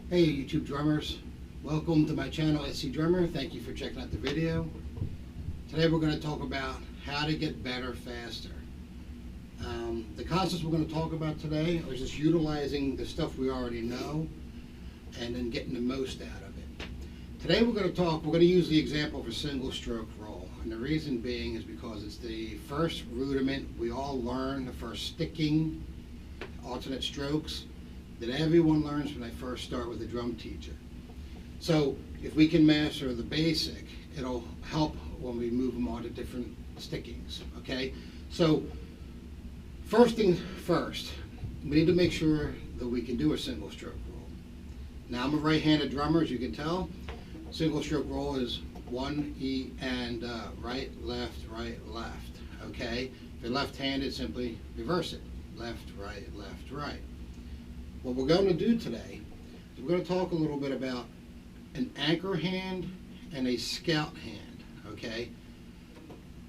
Hey YouTube drummers, welcome to my channel SC Drummer. Thank you for checking out the video. Today we're going to talk about how to get better faster. The concepts we're going to talk about today are just utilizing the stuff we already know and then getting the most out of it. Today we're going to use the example of a single stroke roll, and the reason being is because it's the first rudiment we all learn, the first sticking alternate strokes that everyone learns when they first start with a drum teacher. So if we can master the basic, it'll help when we move them on to different stickings, okay? So first things first, we need to make sure that we can do a single stroke roll. Now I'm a right-handed drummer, as you can tell. Single stroke roll is 1 E and right, left, okay? If you're left-handed, simply reverse it. Left, right, right. What we're going to do today is we're going to talk a little bit about an anchor hand and a scout hand, okay?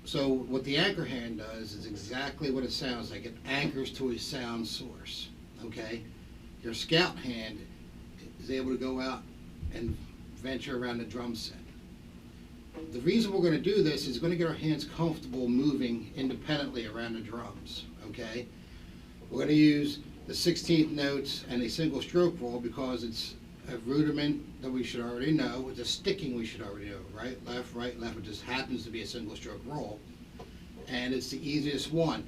So what the anchor hand does is exactly what it sounds like. It anchors to a sound source, okay? Your scout hand is able to go out and venture around the drum set. The reason we're going to do this is going to get our hands comfortable moving independently around the drums, okay? We're going to use the 16th notes and a single stroke roll because it's a rudiment that we should already know. It's a sticking we should already know, right, left. It just happens to be a single stroke roll, and it's the easiest one.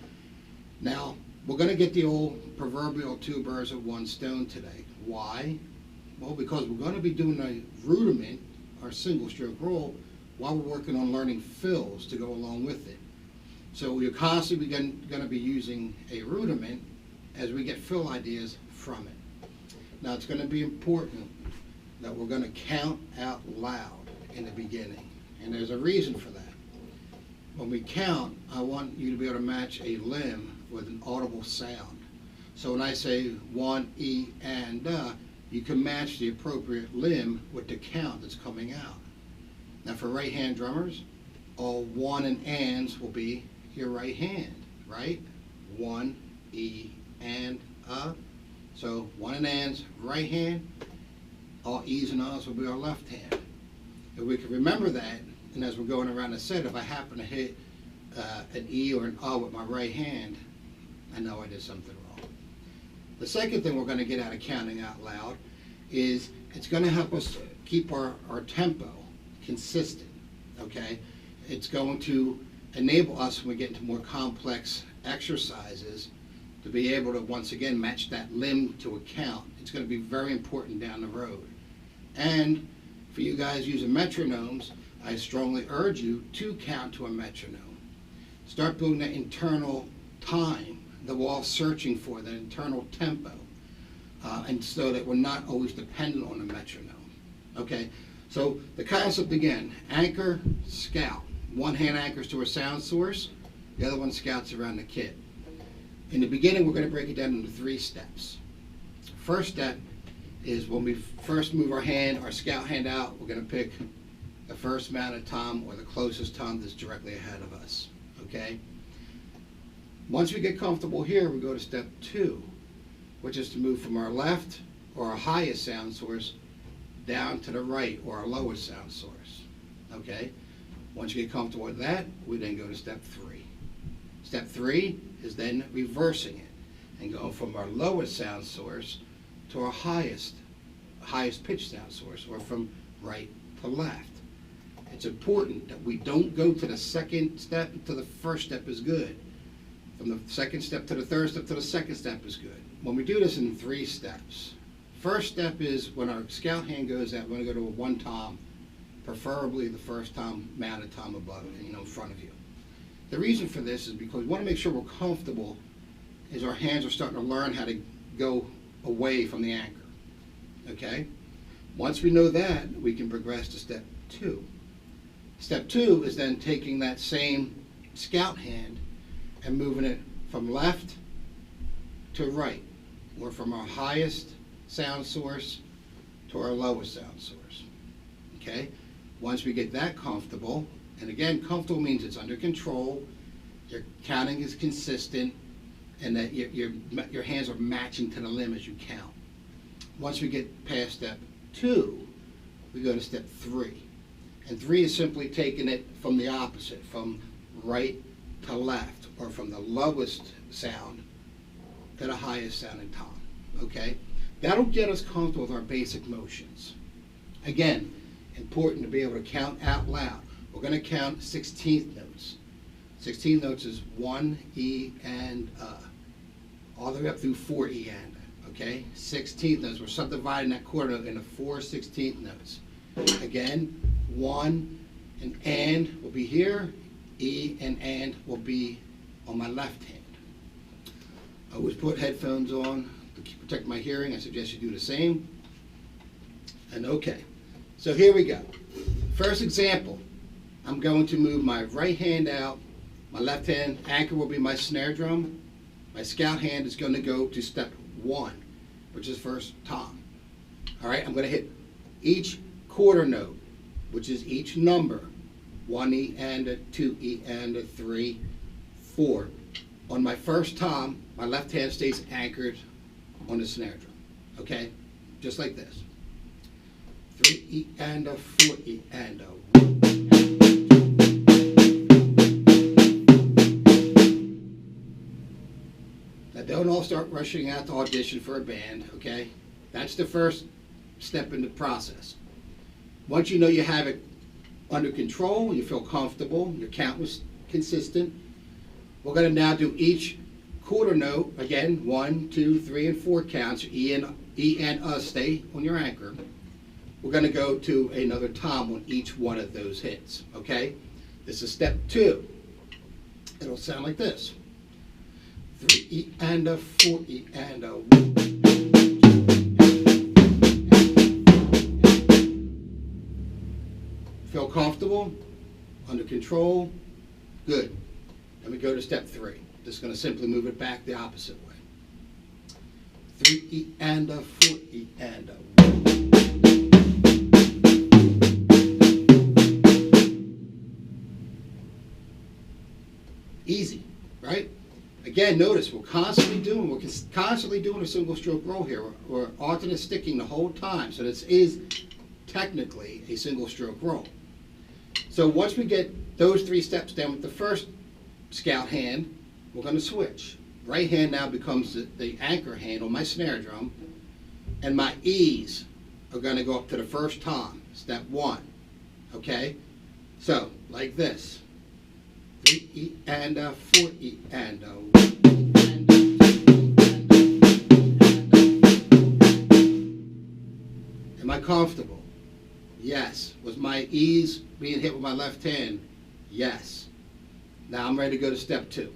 Now, we're going to get the old proverbial two birds with one stone today. Why? Well, because we're going to be doing a rudiment, our single stroke roll, while we're working on learning fills to go along with it. So you're constantly going to be using a rudiment as we get fill ideas from it. Now it's going to be important that we're going to count out loud in the beginning, and there's a reason for that. When we count, I want you to be able to match a limb with an audible sound. So when I say 1 E and you can match the appropriate limb with the count that's coming out. Now for right hand drummers, all 1 and ands will be your right hand, right? 1 E and so 1 and ands, right hand, all E's and O's will be our left hand. If we can remember that, and as we're going around the set, if I happen to hit an E or an O with my right hand, I know I did something wrong. The second thing we're going to get out of counting out loud is it's going to help us keep our tempo consistent, okay? It's going to enable us when we get into more complex exercises to be able to once again match that limb to a count. It's going to be very important down the road. And for you guys using metronomes, I strongly urge you to count to a metronome. Start building that internal time that we're all searching for, that internal tempo, and so that we're not always dependent on a metronome. Okay, so the concept again, anchor, scout. One hand anchors to a sound source, the other one scouts around the kit. In the beginning, we're going to break it down into 3 steps. First step is when we first move our hand, our scout hand out, we're going to pick the first mounted tom or the closest tom that's directly ahead of us, okay? Once we get comfortable here, we go to step 2, which is to move from our left or our highest sound source down to the right or our lowest sound source, okay? Once you get comfortable with that, we then go to step 3. Step 3 is then reversing it and going from our lowest sound source to our highest pitch sound source, or from right to left. It's important that we don't go to the second step until the first step is good. From the second step to the third step to the second step is good. When we do this in 3 steps, first step is when our scout hand goes out, we're going to go to a 1 tom, preferably the first tom, mounted tom above it, in front of you. The reason for this is because we want to make sure we're comfortable as our hands are starting to learn how to go away from the anchor, okay? Once we know that, we can progress to step 2. Step 2 is then taking that same scout hand and moving it from left to right, or from our highest sound source to our lowest sound source, okay? Once we get that comfortable, and again, comfortable means it's under control, your counting is consistent, and that your hands are matching to the limb as you count. once we get past step 2, we go to step 3. And 3 is simply taking it from the opposite, from right to left, or from the lowest sound to the highest sounding tom. Okay? That'll get us comfortable with our basic motions. Again, important to be able to count out loud. We're going to count 16th notes. 16th notes is 1 E and all the way up through 4 E and. Okay? 16th notes. We're subdividing that quarter note into 4 16th notes. Again, 1 and will be here. E and will be on my left hand. I always put headphones on to protect my hearing. I suggest you do the same. And okay, so here we go. First example, I'm going to move my right hand out. My left hand anchor will be my snare drum. My scout hand is going to go to step 1, which is first tom. All right, I'm going to hit each quarter note, which is each number. 1 E and a 2 E and a 3, 4. On my first tom, my left hand stays anchored on the snare drum. Okay? Just like this. 3 E and a 4 E and a 1. Now don't all start rushing out to audition for a band, okay? That's the first step in the process. Once you know you have it under control, you feel comfortable, your count was consistent, we're going to now do each quarter note, again, 1, 2, 3, and 4 counts, E and stay on your anchor. We're going to go to another tom on each one of those hits, okay? This is step 2. It'll sound like this. 3 E and a 4 E and a 1. Feel comfortable? Under control? Good. Then we go to step 3. Just going to simply move it back the opposite way. 3 E and a 4 E and a 1. Easy, right? Again, notice we're constantly doing a single stroke roll here. We're alternate sticking the whole time, so this is technically a single stroke roll. So once we get those 3 steps down with the first scout hand, we're going to switch. Right hand now becomes the anchor hand on my snare drum, and my E's are going to go up to the first tom, step 1. Okay? So, like this. 3 E and a 4 E and a 1. Am I comfortable? Yes. Was my E's being hit with my left hand? Yes. Now I'm ready to go to step 2.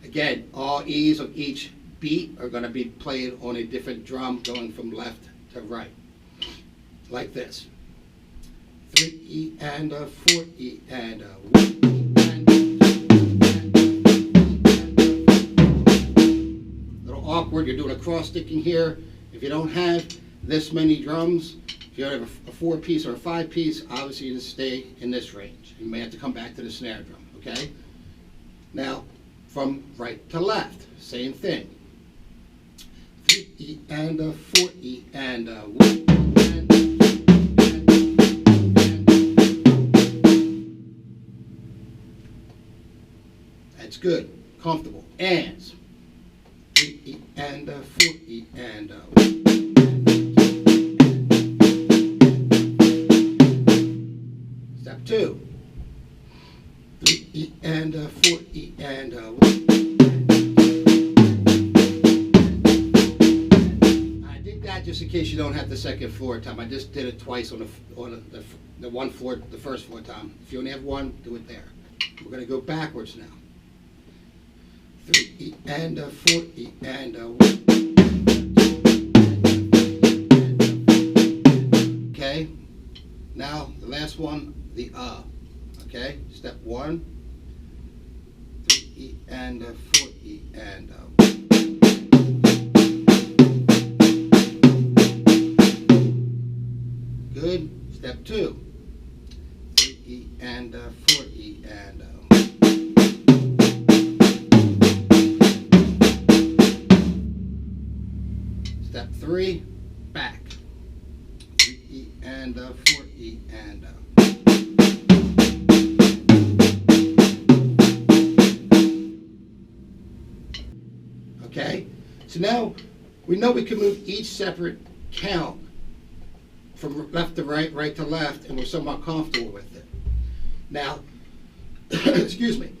Again, all E's of each beat are going to be played on a different drum going from left to right. Like this. 3 E and a 4 E and a 1. Awkward, you're doing a cross sticking here. If you don't have this many drums, if you have a 4-piece or a 5-piece, obviously you just stay in this range. You may have to come back to the snare drum, okay? Now, from right to left, same thing. 3 E and a 4 E and a 1. That's good, comfortable. Ands. 3 E and a 4 E and a 1. Step 2. 3 E and a 4 E and a 1. I did that just in case you don't have the second floor time. I just did it twice on the one floor, the first floor time. If you only have one, do it there. We're going to go backwards now. 3 E and a 4 E and a 1. Okay, now the last one, the okay, step 1, 3 E and a 4 E and a 1. Good. Step 2, 3 E and a 4 E and a 1. Step 3, back. 3E and 4E and Okay, so now we know we can move each separate count from left to right, right to left, and we're somewhat comfortable with it. Now, excuse me,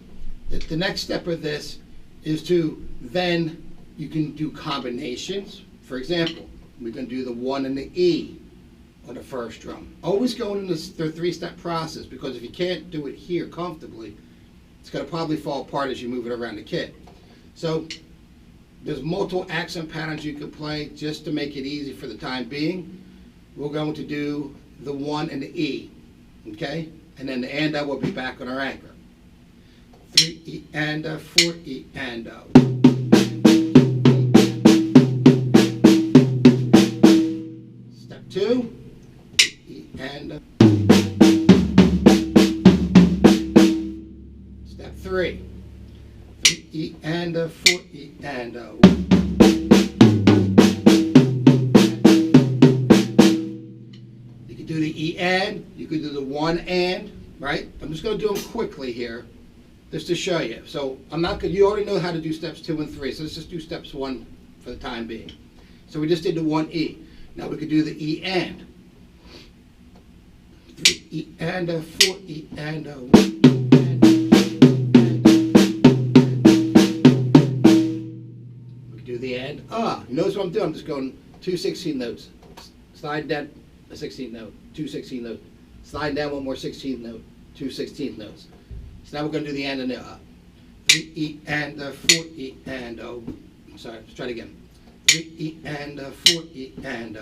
the next step of this is to then you can do combinations. For example, we're going to do the 1 and the E on the first drum. Always going in this the 3-step process, because if you can't do it here comfortably, it's going to probably fall apart as you move it around the kit. So there's multiple accent patterns you can play just to make it easy for the time being. We're going to do the 1 and the E, okay? And then the and will be back on our anchor. 3E and 4E and Step 2, E and Step 3, 3E and 4E and You could do the E and, you could do the 1 and, right? I'm just going to do them quickly here, just to show you. So I'm not going. You already know how to do steps 2 and 3. So let's just do steps 1 for the time being. So we just did the 1E. Now we could do the E and. 3E and 4E and 1 and. We could do the and. You notice what I'm doing? I'm just going 2 16 notes. Slide down a 16th note. 2 16 notes. Slide down one more 16th note. 2 16th notes. So now we're going to do the and the 3E and 4E and sorry, let's try it again. 3E and 4E and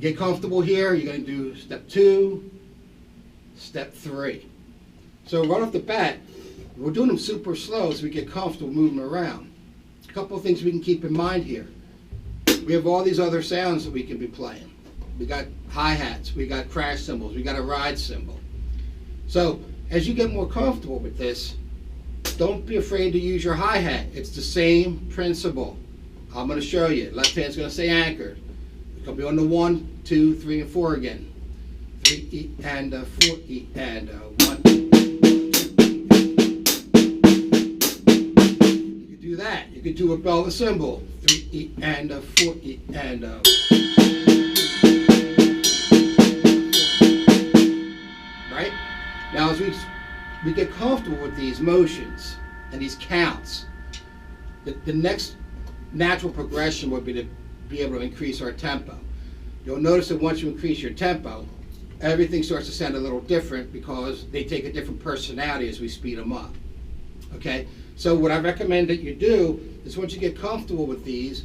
Get comfortable here. You're going to do step 2, step 3. So right off the bat, we're doing them super slow so we get comfortable moving around. A couple of things we can keep in mind here. We have all these other sounds that we can be playing. We got hi-hats, we got crash cymbals, we got a ride cymbal. So as you get more comfortable with this, don't be afraid to use your hi-hat. It's the same principle. I'm going to show you. Left hand's going to stay anchored. It's going to be on the 1, 2, 3, and 4 again. 3E and 4E and 1. You could do that. You could do a bell of a cymbal. 3E and 4E and right? Now as we get comfortable with these motions and these counts, the next natural progression would be to be able to increase our tempo. You'll notice that once you increase your tempo, everything starts to sound a little different because they take a different personality as we speed them up. Okay? So what I recommend that you do is once you get comfortable with these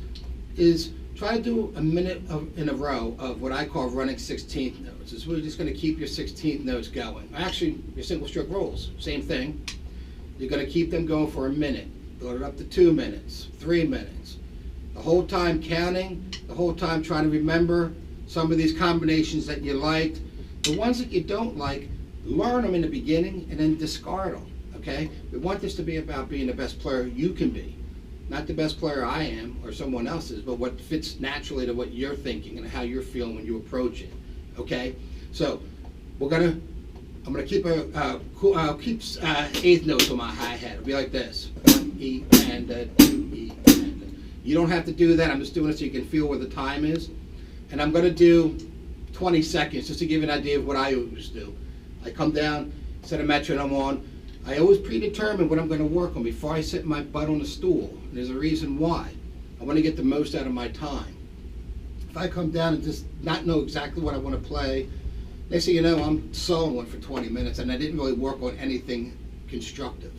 is try to do a minute in a row of what I call running 16th notes. It's really just going to keep your 16th notes going. Actually, your single stroke rolls, same thing. You're going to keep them going for a minute. Build it up to 2 minutes, 3 minutes. The whole time counting, the whole time trying to remember some of these combinations that you liked. The ones that you don't like, learn them in the beginning and then discard them. Okay? We want this to be about being the best player you can be. Not the best player I am or someone else is, but what fits naturally to what you're thinking and how you're feeling when you approach it. Okay? So I'm gonna keep keep 8th notes on my hi-hat. It'll be like this: 1E and 2E and. You don't have to do that. I'm just doing it so you can feel where the time is. And I'm gonna do 20 seconds just to give you an idea of what I always do. I come down, set a metronome on. I always predetermine what I'm going to work on before I sit my butt on the stool. And there's a reason why. I want to get the most out of my time. If I come down and just not know exactly what I want to play, next thing you know, I'm soloing one for 20 minutes and I didn't really work on anything constructive.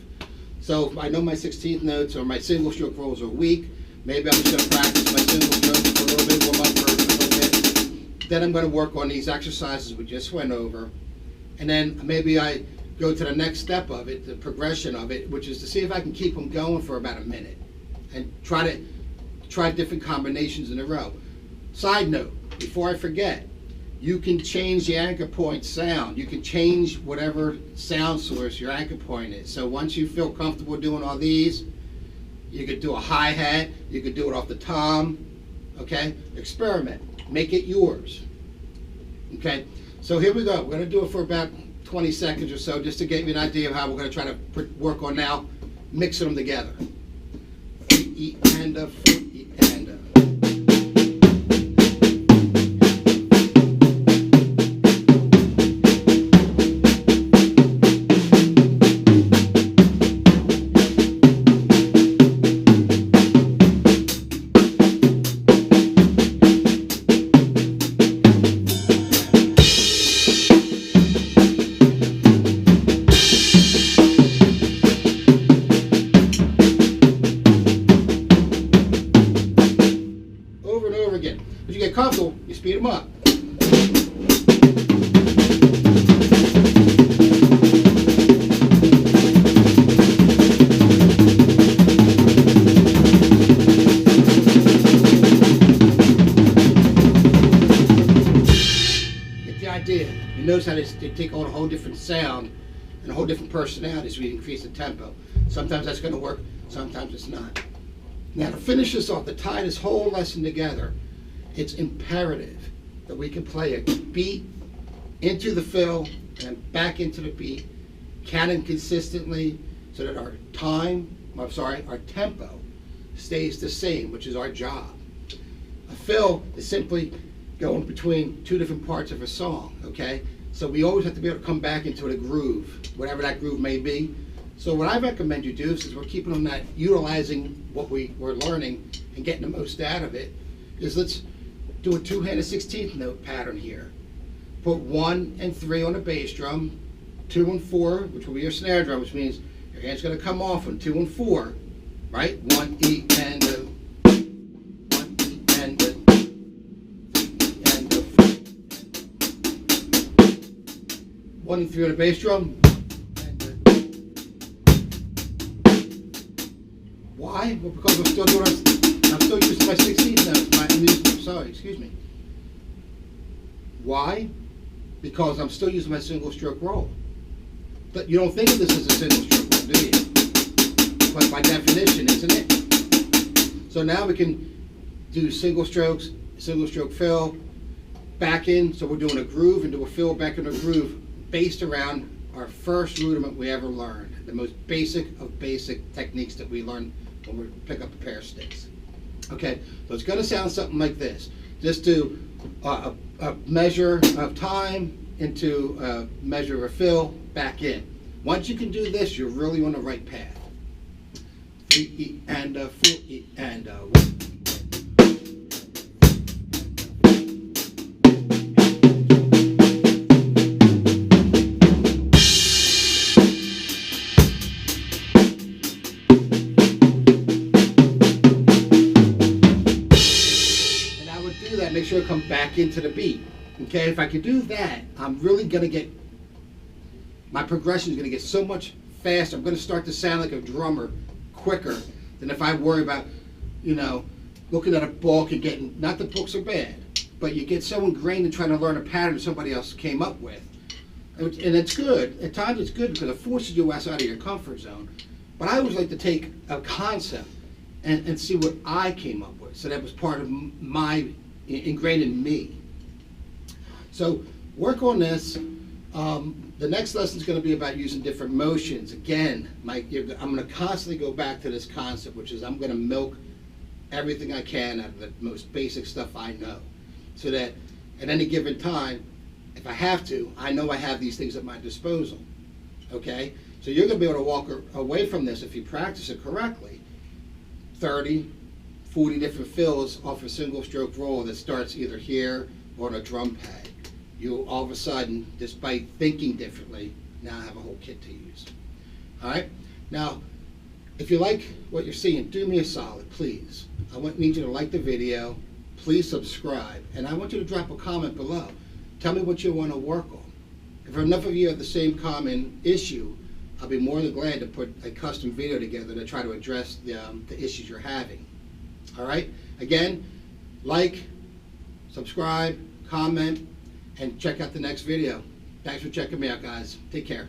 So if I know my 16th notes or my single stroke rolls are weak, maybe I'm just going to practice my single strokes for a little bit, warm up for a little bit. Then I'm going to work on these exercises we just went over. And then maybe I go to the next step of it, the progression of it, which is to see if I can keep them going for about a minute and try different combinations in a row. Side note, before I forget, you can change the anchor point sound. You can change whatever sound source your anchor point is. So once you feel comfortable doing all these, You could do a hi-hat. You could do it off the tom. Okay? Experiment. Make it yours. Okay? So here we go. We're going to do it for about 20 seconds or so just to give you an idea of how we're going to try to work on now mixing them together. E and a, E and a. Over and over again. As you get comfortable, you speed them up. Get the idea. You notice how they take on a whole different sound and a whole different personality, so we increase the tempo. Sometimes that's going to work, sometimes it's not. Now, to finish this off, to tie this whole lesson together, it's imperative that we can play a beat into the fill and back into the beat, counting consistently so that our tempo stays the same, which is our job. A fill is simply going between two different parts of a song, okay? So we always have to be able to come back into the groove, whatever that groove may be. So what I recommend you do, since we're keeping on that, utilizing what we're learning and getting the most out of it, is let's do a 2-handed 16th note pattern here. Put 1 and 3 on the bass drum, 2 and 4, which will be your snare drum, which means your hand's going to come off on 2 and 4, right? 1 E and a, 1 E and a, 3 E and a, 1 and 3 on the bass drum. Why? Well, because I'm still using my 16th notes. Excuse me. Why? Because I'm still using my single stroke roll. But you don't think of this as a single stroke roll, do you? But by definition, isn't it? So now we can do single stroke fill, back in. So we're doing a groove and do a fill back in a groove based around our first rudiment we ever learned. The most basic of basic techniques that we learn when we pick up a pair of sticks. Okay, so it's going to sound something like this. Just do a measure of time into a measure of fill, back in. Once you can do this, you're really on the right path. 3 E and a, 4 E and a, 1. Make sure it comes back into the beat. Okay, if I can do that, I'm really going to get, my progression is going to get so much faster. I'm going to start to sound like a drummer quicker than if I worry about, looking at a book and getting, not that books are bad, but you get so ingrained in trying to learn a pattern somebody else came up with. And it's good. At times it's good because it forces you outside of your comfort zone. But I always like to take a concept and see what I came up with. So that was part of my ingrained in me. So work on this. The next lesson is going to be about using different motions. Again, I'm going to constantly go back to this concept, which is I'm going to milk everything I can out of the most basic stuff I know, so that at any given time, if I have to, I know I have these things at my disposal. Okay? So you're going to be able to walk away from this if you practice it correctly. 30, 40 different fills off a single stroke roll that starts either here or on a drum pad. You all of a sudden, just by thinking differently, now have a whole kit to use. All right? Now, if you like what you're seeing, do me a solid, please. Need you to like the video, please subscribe, and I want you to drop a comment below. Tell me what you want to work on. If enough of you have the same common issue, I'll be more than glad to put a custom video together to try to address the issues you're having. All right? Again, like, subscribe, comment, and check out the next video. Thanks for checking me out, guys. Take care.